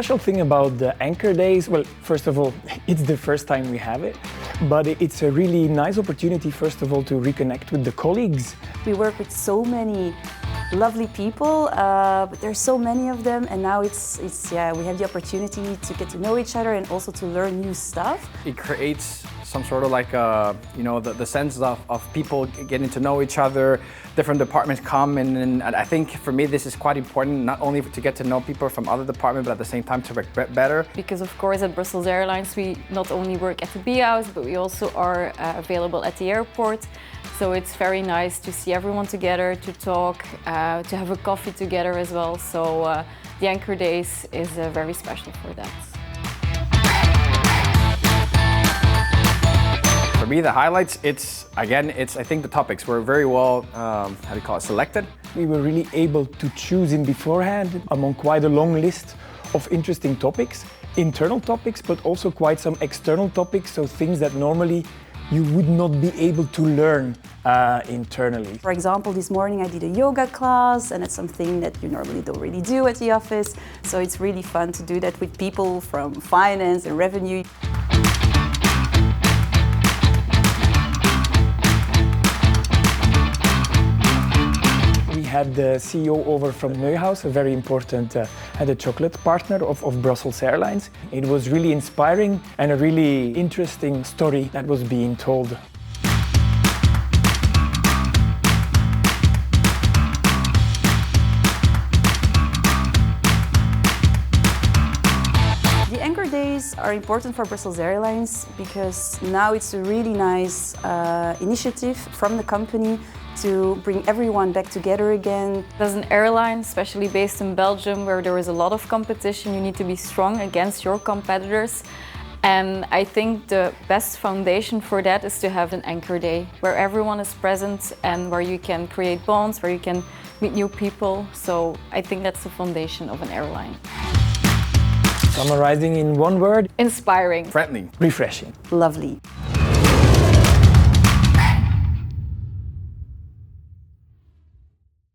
special thing about the Anchor Days, well, first of all, it's the first time we have it, but it's a really nice opportunity, first of all, to reconnect with the colleagues. We work with so many lovely people, but there's so many of them, and now we have the opportunity to get to know each other and also to learn new stuff. It creates some sort of like, the sense of people getting to know each other, different departments come, and I think for me this is quite important, not only to get to know people from other departments, but at the same time to work better. Because of course at Brussels Airlines we not only work at the b.house, but we also are available at the airport. So it's very nice to see everyone together, to talk, to have a coffee together as well. So the Anchor Days is very special for that. For me, the highlights, I think the topics were very well, selected. We were really able to choose in beforehand among quite a long list of interesting topics, internal topics, but also quite some external topics, so things that normally you would not be able to learn internally. For example, this morning I did a yoga class, and it's something that you normally don't really do at the office, so it's really fun to do that with people from finance and revenue. We had the CEO over from b.house, a very important the chocolate partner of Brussels Airlines. It was really inspiring and a really interesting story that was being told. The Anchor Days are important for Brussels Airlines because now it's a really nice initiative from the company to bring everyone back together again. As an airline, especially based in Belgium, where there is a lot of competition, you need to be strong against your competitors. And I think the best foundation for that is to have an Anchor Day, where everyone is present and where you can create bonds, where you can meet new people. So I think that's the foundation of an airline. Summarizing in one word: Inspiring. Friendly. Refreshing. Lovely.